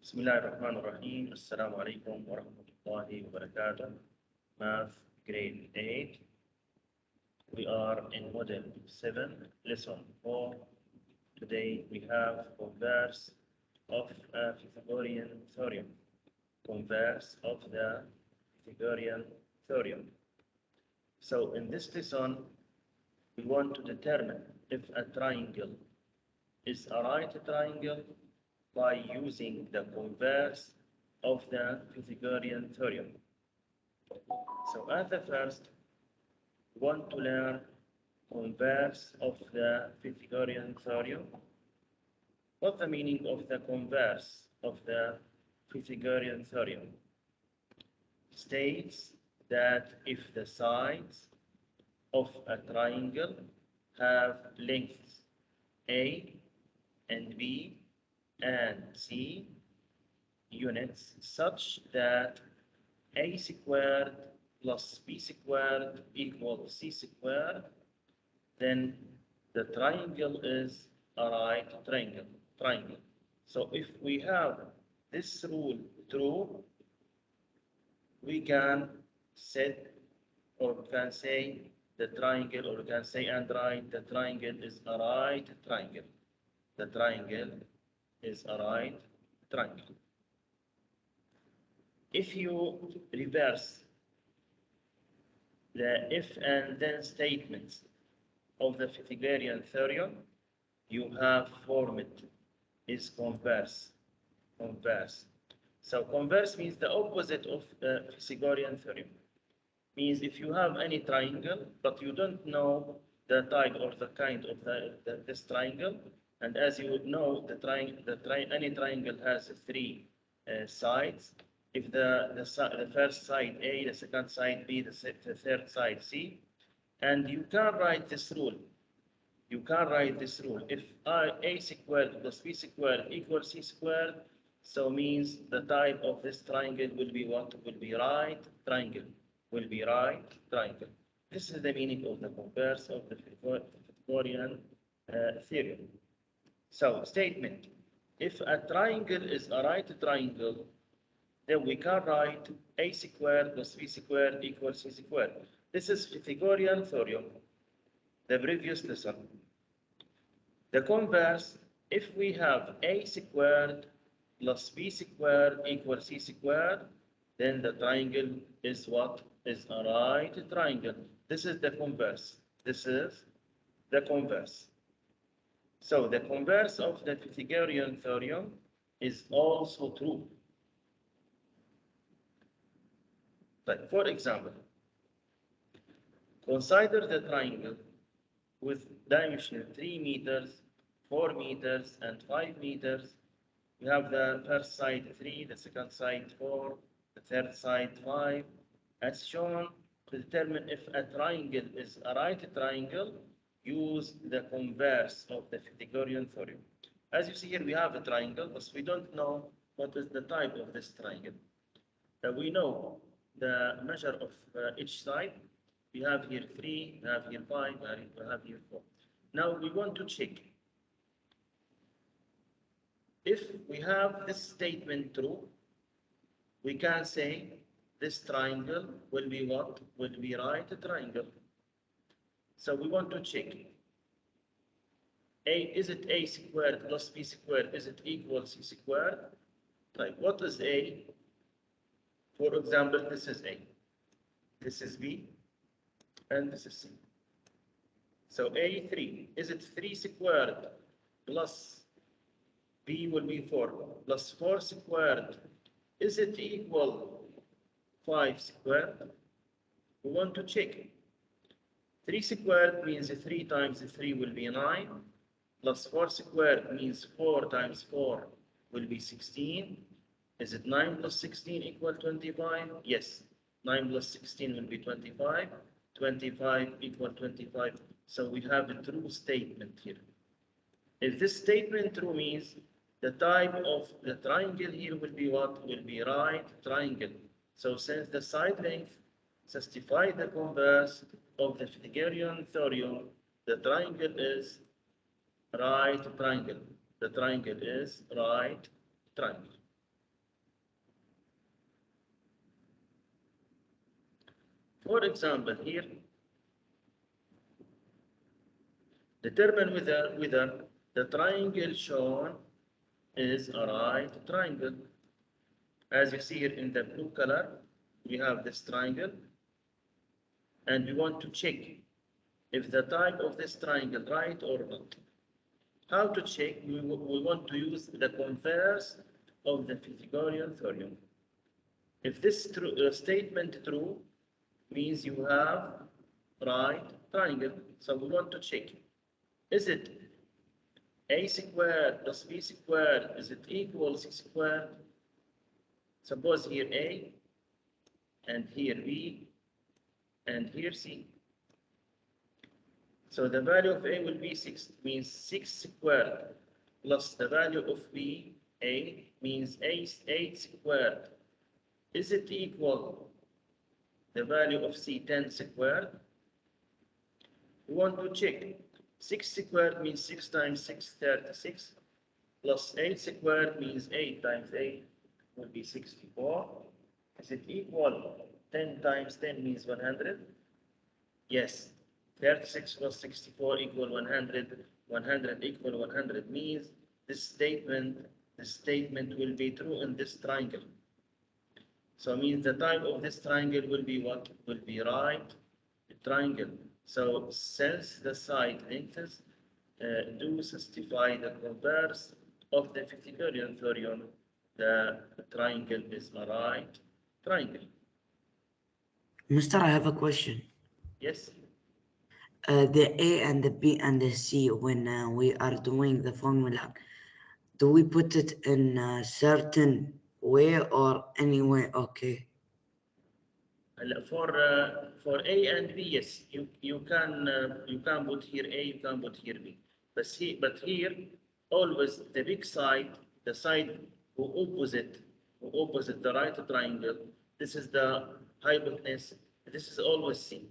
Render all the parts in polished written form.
بسم الله الرحمن الرحيم. السلام عليكم ورحمة الله وبركاته. Math grade 8. We are in model 7, lesson 4. Today we have converse of a Pythagorean theorem. Converse of the Pythagorean theorem. So in this lesson, we want to determine if a triangle is a right triangle by using the converse of the Pythagorean theorem. So at the first, we want to learn converse of the Pythagorean theorem. What's the meaning of the converse of the Pythagorean theorem? States that if the sides of a triangle have lengths A and B and C units such that A squared plus B squared equals C squared, then the triangle is a right triangle. So if we have this rule true, we can set or can say the triangle, or we can say and write the triangle is a right triangle. The triangle is a right triangle. If you reverse the if and then statements of the Pythagorean theorem, you have formed is converse. So converse means the opposite of the Pythagorean theorem. Means if you have any triangle, but you don't know the type or the kind of this triangle, and as you would know, any triangle has three sides. If the first side A, the second side B, the third side C, and you can write this rule. You can write this rule. If A squared plus B squared equals C squared, so means the type of this triangle will be what? Will be right triangle. Will be right triangle. This is the meaning of the converse of the Pythagorean theorem. So, statement, if a triangle is a right triangle, then we can write A squared plus B squared equals C squared. This is Pythagorean theorem, the previous lesson. The converse, if we have A squared plus B squared equals C squared, then the triangle is what? Is a right triangle. This is the converse. This is the converse. So the converse of the Pythagorean theorem is also true. But for example, consider the triangle with dimension 3 meters, 4 meters, and 5 meters. We have the first side 3, the second side 4, the third side 5. As shown, to determine if a triangle is a right triangle, use the converse of the Pythagorean theorem. As you see here, we have a triangle, but we don't know what is the type of this triangle. We know the measure of each side. We have here 3, we have here 5, we have here 4. Now we want to check. If we have this statement true, we can say this triangle will be what? Will be right triangle. So we want to check. Is it A squared plus B squared? Is it equal C squared? Right. What is A? For example, this is A. This is B. And this is C. So A 3. Is it 3 squared plus B will be 4 plus 4 squared? Is it equal 5 squared? We want to check. 3 squared means 3 times 3 will be 9, plus 4 squared means 4 times 4 will be 16. Is it 9 plus 16 equal 25? Yes, 9 plus 16 will be 25. 25 equal 25. So we have a true statement here. If this statement true means the type of the triangle here will be what? Will be right triangle. So since the side length justify the converse of the Pythagorean theorem, the triangle is right triangle. The triangle is right triangle. For example, here, determine whether the triangle shown is a right triangle. As you see here in the blue color, we have this triangle, and we want to check if the type of this triangle right or not. How to check? We want to use the converse of the Pythagorean theorem. If this statement true, means you have right triangle. So we want to check. Is it a squared plus b squared, is it equal c squared? Suppose here a, and here b, and here c. So the value of a will be 6, means 6 squared, plus the value of b, a, means 8 squared. Is it equal the value of c, 10 squared? We want to check. 6 squared means 6 times 6, 36, plus 8 squared means 8 times 8 will be 64. Is it equal 10 times 10 means 100? Yes. 36 plus 64 equal 100. 100 equal 100 means this statement will be true in this triangle. So it means the type of this triangle will be what? Will be right triangle. So since the side lengths do satisfy the converse of the Pythagorean theorem, the triangle is a right triangle. Mister, I have a question. Yes. The A and the B and the C, when we are doing the formula, do we put it in a certain way or any way? Okay. For A and B, yes, you can put here A, you can put here B, but here always the big side, the side who opposite the right triangle, this is the hypotenuse. This is always C.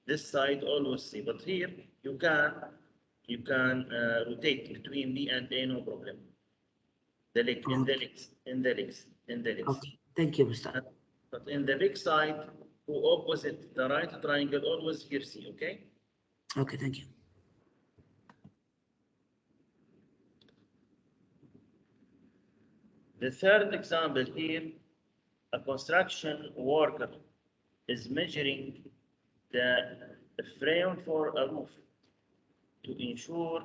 This side always C, but here you can rotate between B and A, no problem. The leg, in the legs, in the legs, in the legs. Okay. Thank you, Mister. But in the big side, who opposite the right triangle, always here C, okay? Okay, thank you. The third example here, a construction worker is measuring the frame for a roof to ensure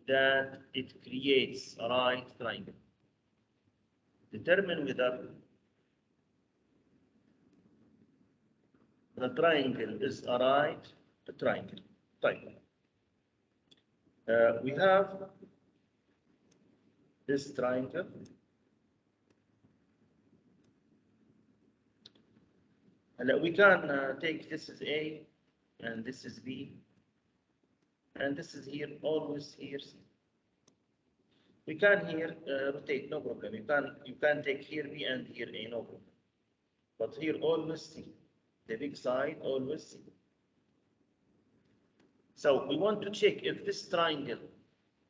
that it creates a right triangle. Determine whether the triangle is a right triangle. We have this triangle. And we can take this is A, and this is B, and this is here, always here C. We can here rotate, no problem. You can take here B and here A, no problem. But here always C. The big side always C. So we want to check if this triangle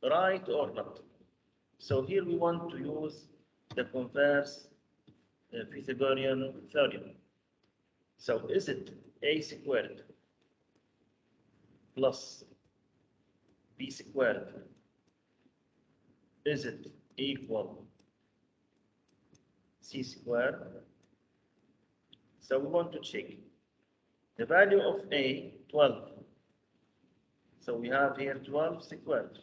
right or not. So here we want to use the converse Pythagorean theorem. So is it A squared plus B squared, is it equal C squared? So we want to check the value of A, 12. So we have here 12 squared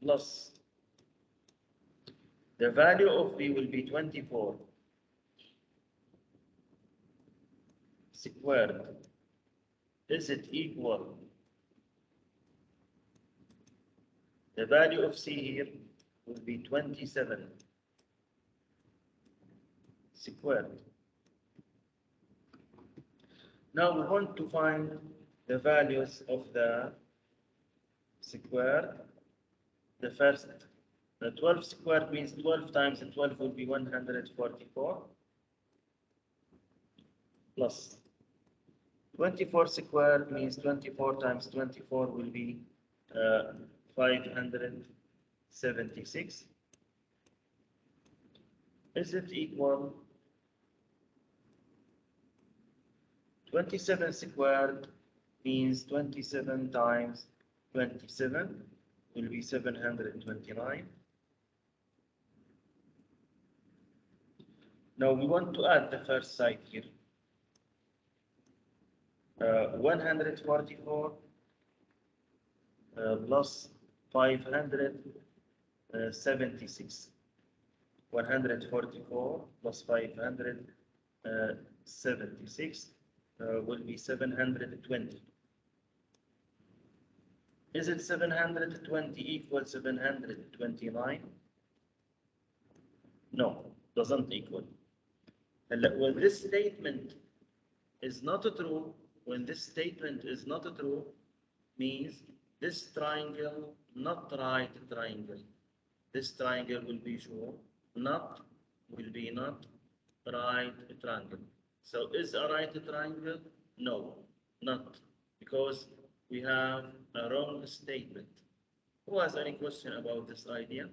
plus the value of B will be 24 squared. Is it equal? The value of C here will be 27 squared. Now we want to find the values of the squared. The first, the 12 squared means 12 times 12 will be 144 plus 24 squared means 24 times 24 will be 576. Is it equal 27 squared means 27 times 27 will be 729. Now we want to add the first side here. 144 plus 576. 144 plus 576 will be 720. Is it 720 equal 729? No, doesn't equal. When this statement is not true, means this triangle, not right triangle. This triangle will be true, not right triangle. So is a right triangle? No, not, because we have a wrong statement. Who has any question about this idea?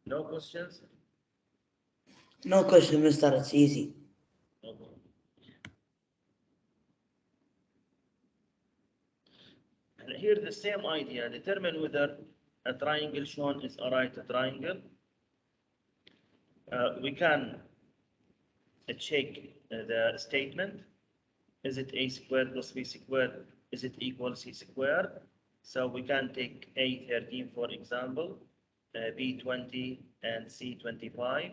No questions? No question, Mister. It's easy. Okay. And here the same idea, determine whether a triangle shown is a right triangle. We can check the statement. Is it a squared plus b squared? Is it equal c squared? So we can take a 13 for example, b 20 and c 25.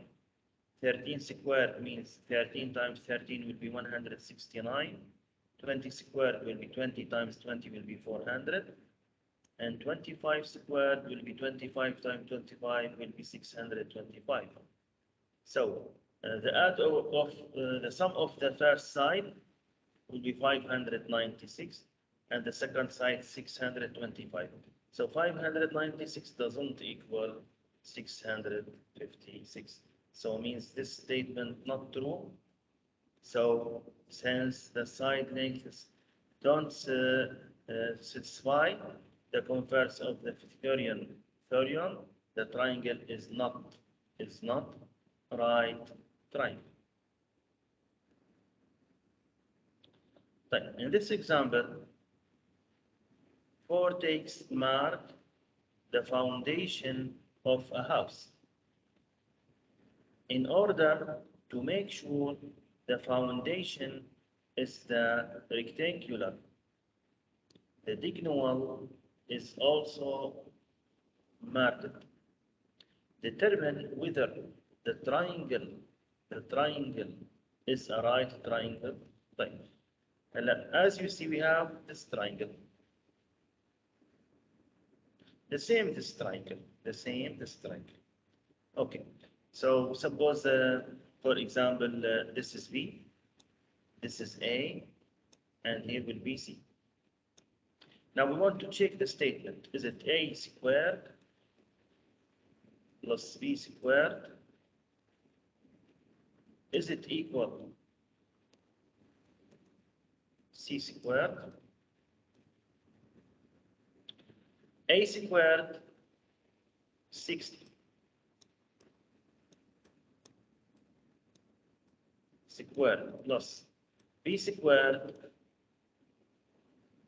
13 squared means 13 times 13 will be 169. 20 squared will be 20 times 20 will be 400. And 25 squared will be 25 times 25 will be 625. So the sum of the first side will be 596 and the second side 625. So 596 doesn't equal 656. So means this statement not true. So since the side lengths don't satisfy the converse of the Pythagorean theorem, the triangle is not right triangle. In this example, 4 takes mark the foundation of a house. In order to make sure the foundation is the rectangular, the diagonal is also marked. Determine whether the triangle is a right triangle. As you see, we have this triangle. The same this triangle. Okay. So suppose, for example, this is B, this is A, and here will be C. Now we want to check the statement. Is it A squared plus B squared? Is it equal C squared? A squared 60. Squared plus B squared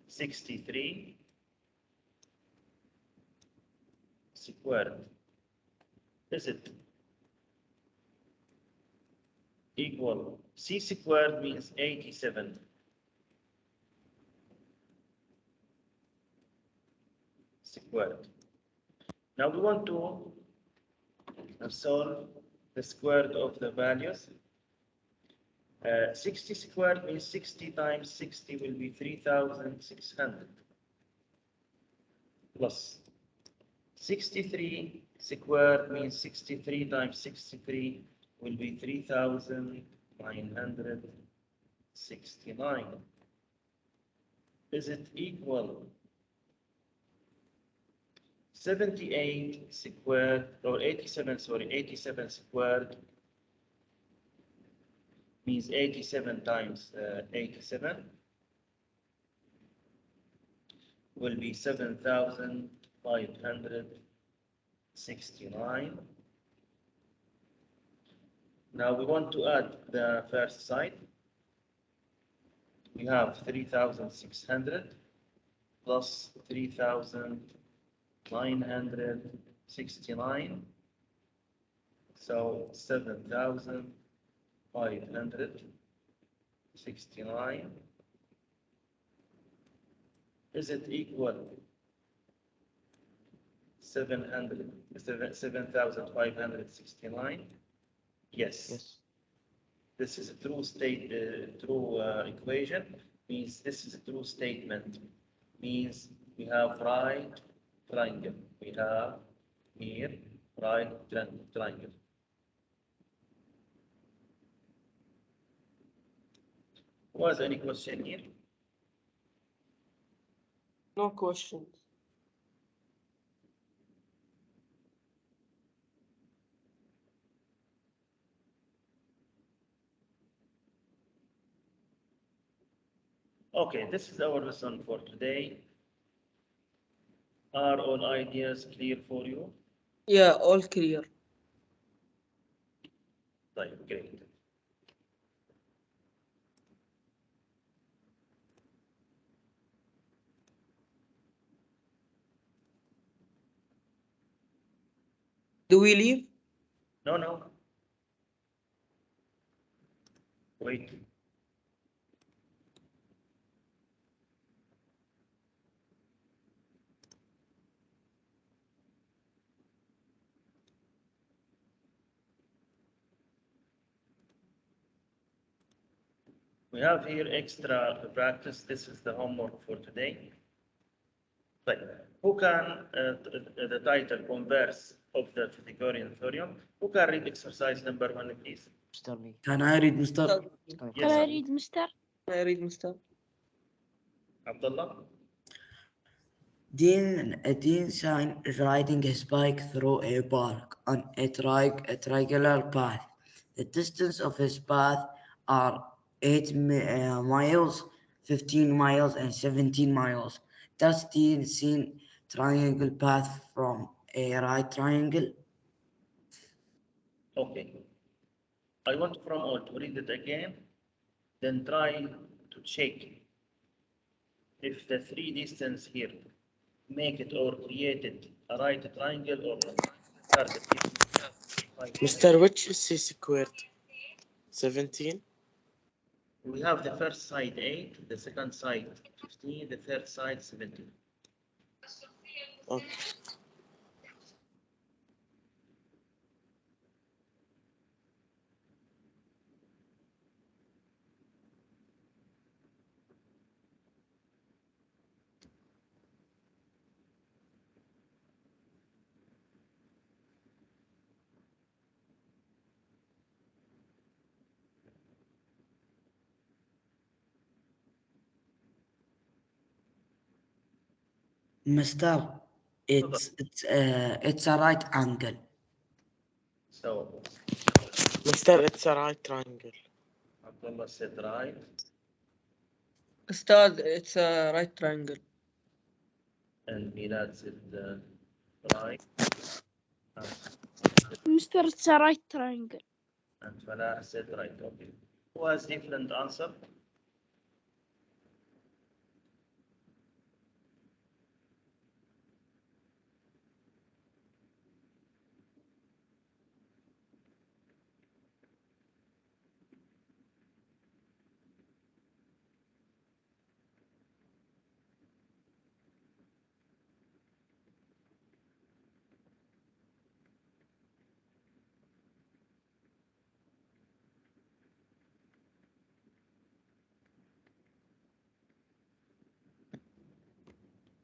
63 squared. Is it equal? C squared means 87. Squared. Now we want to solve the square of the values. 60 squared means 60 times 60 will be 3,600 plus 63 squared means 63 times 63 will be 3,969. Is it equal 78 squared or 87 squared means 87 times 87 will be 7,569. Now we want to add the first side. We have 3,600 plus 3,969. So 7,569. Is it equal 7,569? Yes. Yes. This is a true equation. Means this is a true statement. Means we have right triangle. We have here right triangle. Was any question here? No questions. Okay, this is our lesson for today. Are all ideas clear for you? Yeah, all clear. Right, great. Do we leave? No, no. Wait. We have here extra practice. This is the homework for today. Right. Who can, the title Converse of the Pythagorean Theorem. Who can read exercise number 1, please? Mr. Me. Can I read, Mr.? Can Yes, I read, Mister? I read, Mr. Abdullah. Dean sign is riding his bike through a park on a triangular path. The distance of his path are 8 miles, 15 miles, and 17 miles. Does Dean see triangle path from a right triangle? Okay. I want from all to read it again, then try to check if the three distance here make it or created a right triangle or not. Start it. Mr. Which is C squared? 17? We have the first side 8, the second side 15, the third side 17. Okay. Mr. It's a right angle. So, Mr. It's a right triangle. Abdullah said right, Ustad, it's a right triangle. and Milad said right, Mister, it's a right triangle. and Falah said right. Okay. Who has different answer?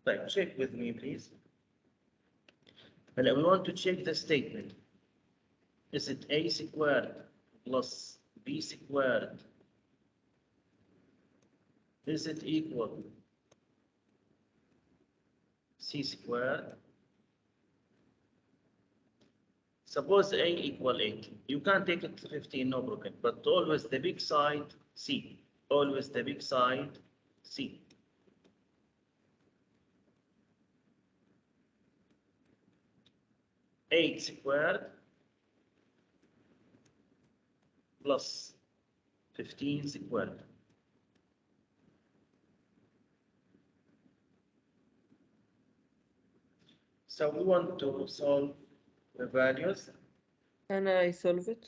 Right, check with me, please. Well, we want to check the statement. Is it a squared plus b squared? Is it equal c squared? Suppose a equal 8. You can take it to 15, no problem. But always the big side, c. Always the big side, c. Eight squared plus 15 squared. So we want to solve the values. Can I solve it?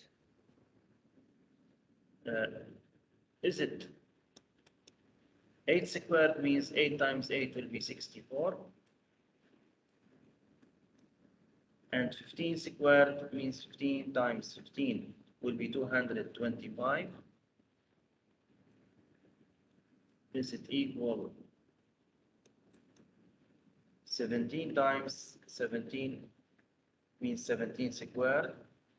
Is it 8 squared means 8 times 8 will be 64. And 15 squared means 15 times 15 will be 225. Is it equal 17 times 17 means 17 squared?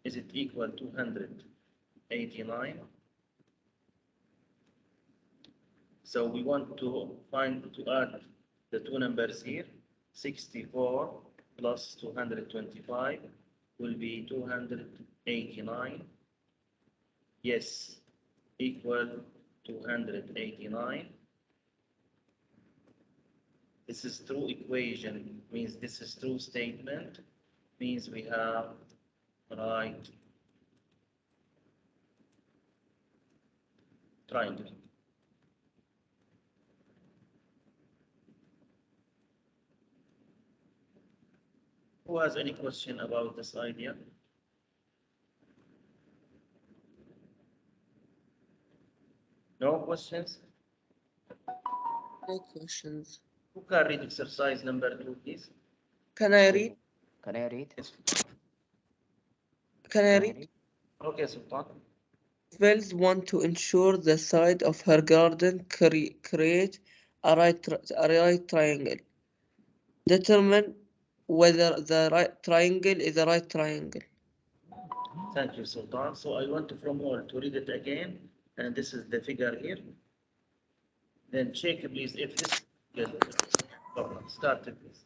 Is it equal 289? So we want to add the two numbers here. 64 plus 225 will be 289. Yes, equal 289. This is true equation, means this is true statement, means we have right triangle. Who has any question about this idea? No questions? No questions. Who can read exercise number 2, please? Can I read? Can I read? Yes. Can I read? Okay, Sultan. Wells want to ensure the side of her garden create a right triangle. Determine whether the right triangle is a right triangle. Thank you, Sultan. So I want from all to read it again, and this is the figure here. Then check, please, if this is problem. Start, please.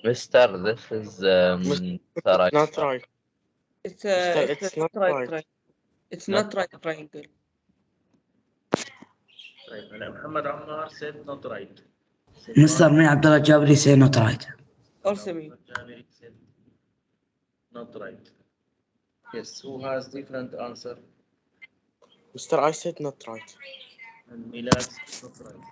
Mister, this is right. Not right. It's Mister, a it's not right right. triangle. It's Not not right triangle. Right. Muhammad Ammar said not right. Mr. Me Abdullah Jabri say not right. Also me. Jabiri said not right. Yes, who has different answer? Mister, I said not right. And Milad said not right.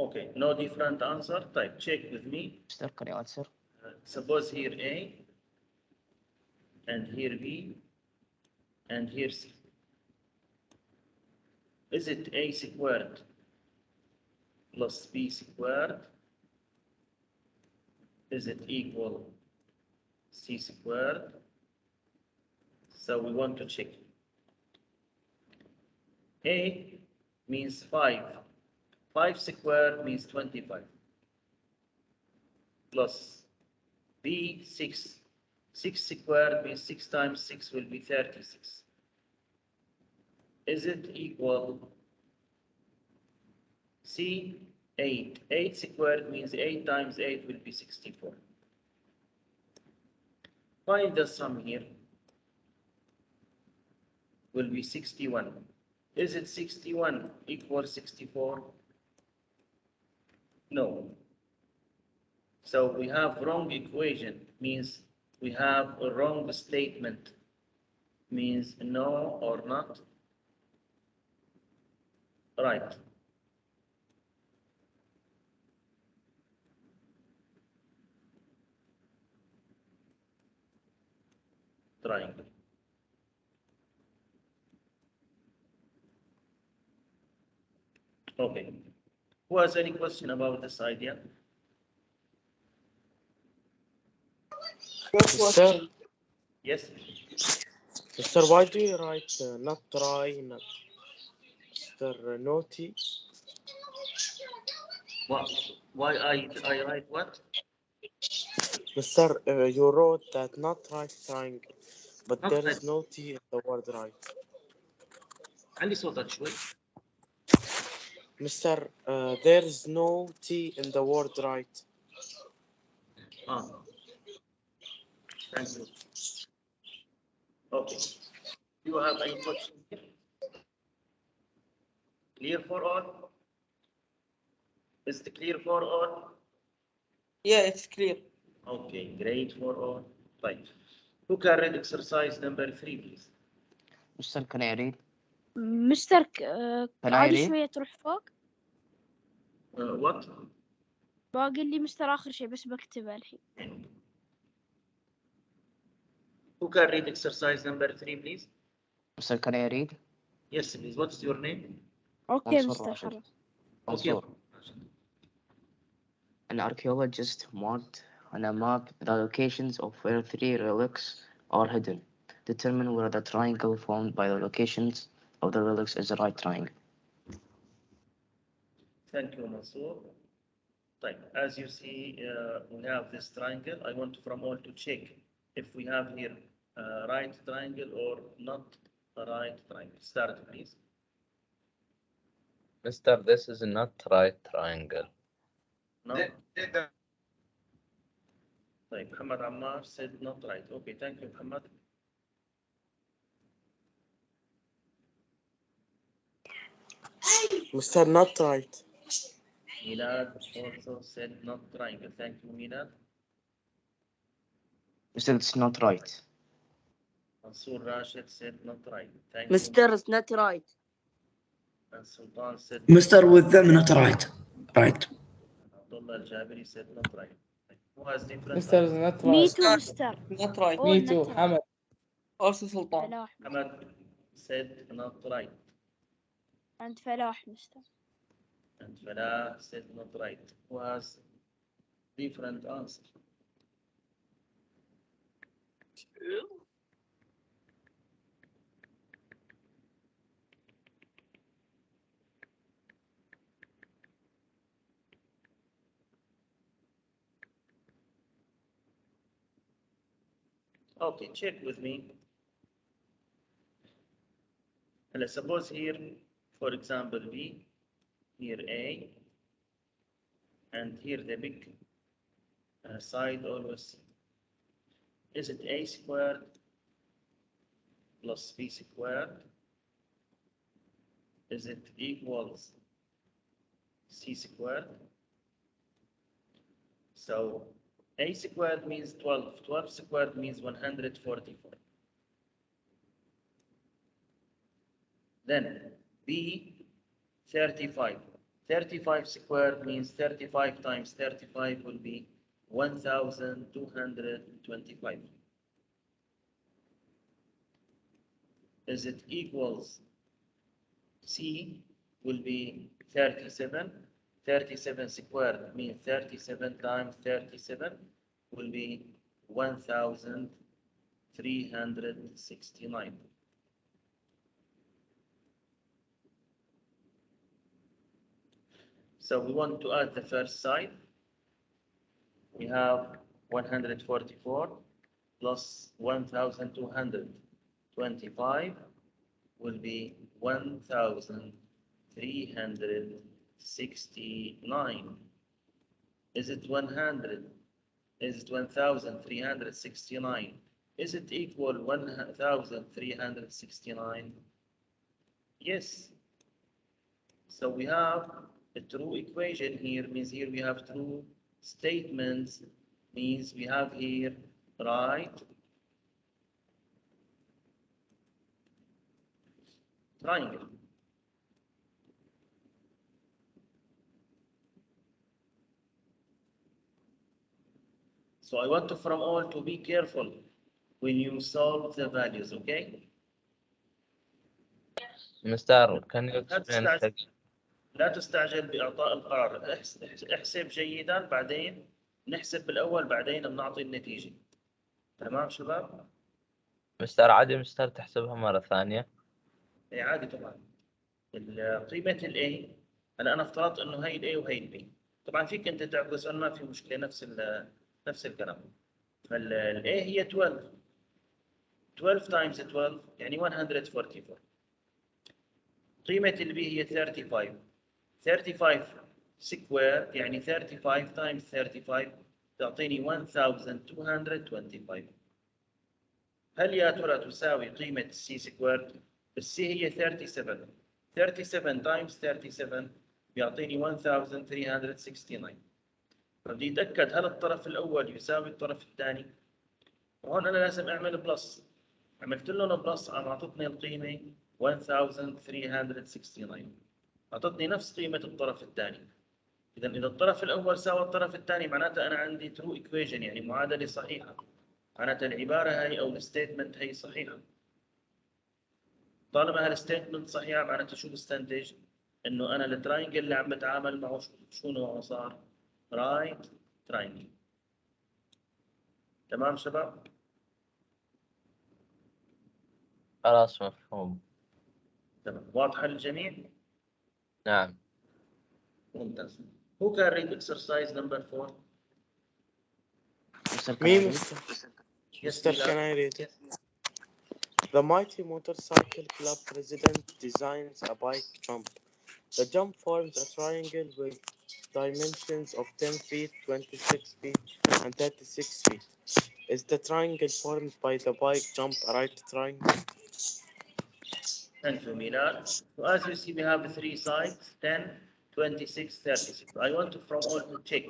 Okay, no different answer. Type check with me. Mister, can you answer? Suppose here A, and here B, and here C. Is it A squared plus B squared? Is it equal C squared? So we want to check. A means 5. 5 squared means 25. Plus B, 6. 6 squared means 6 times 6 will be 36. Is it equal C, 8. 8 squared means 8 times 8 will be 64. Find the sum here. Will be 61. Is it 61 equal 64? No. So we have wrong equation, means we have a wrong statement, means no or not. Right. Triangle. Okay. Who has any question about this idea? Mister, Yes. Mister, why do you write not try, not Mister Naughty? Why I write what? Mister, you wrote that not right triangle, but Not there right. is no T in the word right. علي صوتك شوي. Mister, there is no T in the word right. Thank you. Okay. Do you have any question here? Clear for all? Is it clear for all? Yeah, it's clear. Okay, great for all. طيب. Who can read exercise number 3, please? مستر can I read? مستر Can I عادي read? شوية تروح فوق. What? باقي لي مستر آخر شيء بس بكتبه الحين. Who can read exercise number 3, please? Mr. can I read? Yes, please. What's your name? أوكي منصور مستر راشد. خلاص. منصور. An archaeologist marked on a map the locations of where 3 relics are hidden. Determine where the triangle formed by the locations of the relics is the right triangle. Thank you, Mansoor. Right. As you see, we have this triangle. I want from all to check if we have here right triangle or not a right triangle. Start, please. Mister, this is not right triangle. No. Right. Muhammad Ammar said not right. Okay, thank you, Muhammad. Mister, not right. Milad also said not triangle. Thank you, Milad. Mr. It's not right. Mansoor Rashid said not right. Thank Mister is not right. you. And Sultan said Mister, with them not right. Right. Abdullah Al-Jabiri said not right. Who has different Mister is answers? not Me right. too مستر. Not right. All Me not too, right. Hamad. Also Sultan. فلاح. Ahmad said not right. عند فلاح مستر. And Falah said not right. Who has different answer? Okay, check with me. And let's suppose here, for example, B, here A, and here the big side always C. Is it A squared plus B squared? Is it equals C squared? So A squared means 12. 12 squared means 144. Then B, 35. 35 squared means 35 times 35 will be 1,225. Is it equals C will be 37. 37 squared means 37 times 37 will be 1,369. So we want to add the first side. We have 144 plus 1,225 will be 1,369. Is it 100? Is it 1,369? Is it equal 1,369? Yes. So we have a true equation here, means here we have true statements, means we have here right triangle. So I want to from all to be careful when you solve the values, okay? Mister, can you لا explain تستعجل again? لا تستعجل بإعطاء القرار، احسب جيدا بعدين نحسب بالأول بعدين بنعطي النتيجة. تمام شباب؟ مستر عادي مستر تحسبها مرة ثانية. إيه عادي طبعا. قيمة ال A أنا افترضت إنه هي ال A وهي ال B. طبعا فيك أنت تعكس، ما في مشكلة، نفس الكلام. فال A هي 12. 12 times 12 يعني 144. قيمة ال B هي 35. 35 سكوير يعني 35 times 35 تعطيني 1225. هل يا ترى تساوي قيمة C سكوير؟ السي هي 37. 37 times 37 بيعطيني 1369. فبدي اتاكد هل الطرف الاول يساوي الطرف الثاني. وهون انا لازم اعمل بلس. عملت لهم بلس، عم اعطتني القيمه 1369. اعطتني نفس قيمه الطرف الثاني. اذا الطرف الاول ساوى الطرف الثاني معناتها انا عندي ترو ايكويشن، يعني معادله صحيحه. معناتها العباره هي او الستيتمنت هي صحيحه. طالما هالستيتمنت صحيحه معناته شو بستنتج؟ انه انا التراينجل اللي عم بتعامل معه شو نوعه صار؟ رايت تراينجل. تمام شباب؟ خلاص مفهوم. تمام، واضحه للجميع؟ نعم. ممتاز. Who can read exercise number 4? Mr. Me, Canary. Mr. Can I read it? The Mighty Motorcycle Club president designs a bike jump. The jump forms a triangle with dimensions of 10 feet, 26 feet, and 36 feet. Is the triangle formed by the bike jump a right triangle? Thank you, Milad. So as you see, we have 3 sides, 10, 26, 36. I want from all to check.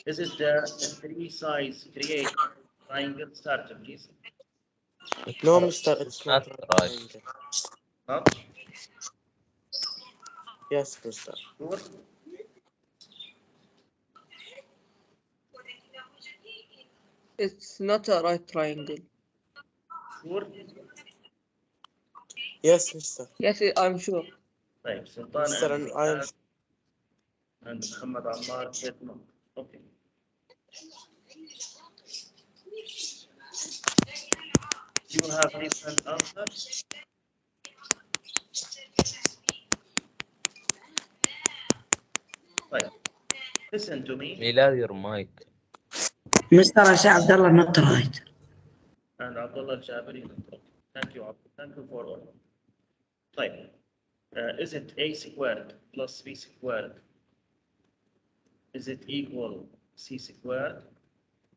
This is the 3 sides create triangle. Start, please. No, Mr. It's not Not right right. triangle. Huh? Yes, Mr. Sure. It's not a right triangle. Sure. Yes, Mr. Yes, I'm sure. طيب سلطان Mr. and I am and محمد عمار said no. Okay. You have different answers. طيب. Listen to me. ميلاد your mic. Mr. Asha Abdullah, not right. And Abdullah Jabari. Thank you, Abdullah. Thank you for all. طيب. Is it A squared plus B squared? Is it equal C squared?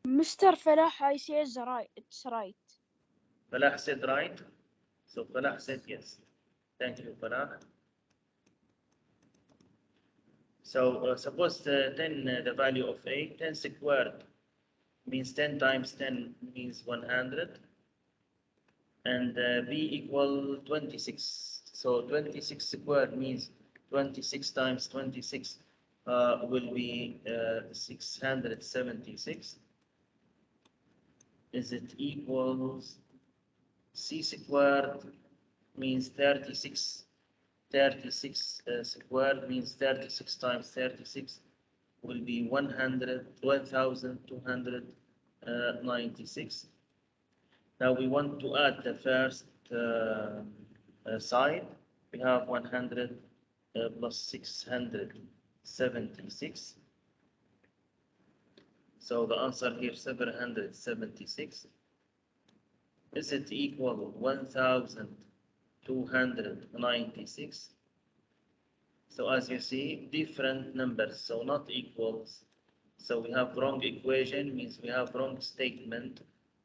Mr. Falah, I says right. It's right. Falah said right. So Falah said yes. Thank you, Falah. So suppose 10, the value of A, 10 squared means 10 times 10 means 100. And B equal 26. So 26 squared means 26 times 26 will be 676. Is it equals C squared means 36. 36 squared means 36 times 36 will be 1296. Now we want to add the first side. We have 100 plus 676. So the answer here 776. Is it equal 1296? So as you see, different numbers, so not equals. So we have wrong equation, means we have wrong statement,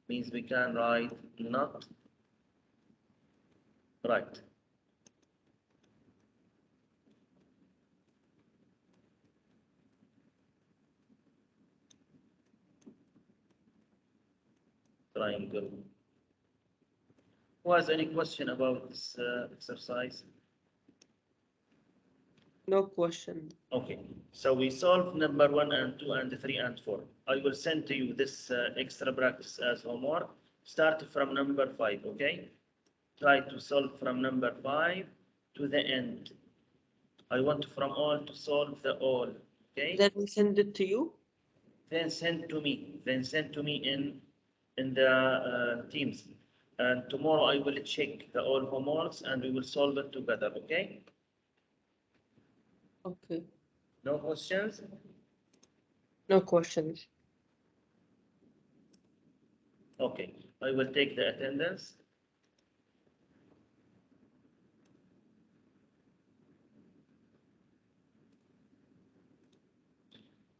means we can write not right. Triangle. Who has any question about this exercise? No question. Okay, so we solved number 1 and 2 and 3 and 4. I will send to you this extra practice as homework. Start from number 5, okay? Try to solve from number 5 to the end. I want from all to solve the all, okay? Then we send it to you? Then send to me. Then send to me in the Teams. And tomorrow I will check the all homeworks and we will solve it together, okay? Okay. No questions? No questions. Okay, I will take the attendance.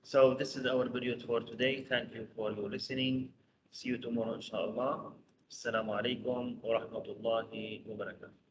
So this is our period for today. Thank you for your listening. See you tomorrow, inshallah. Assalamu alaikum wa rahmatullahi wa barakatuh.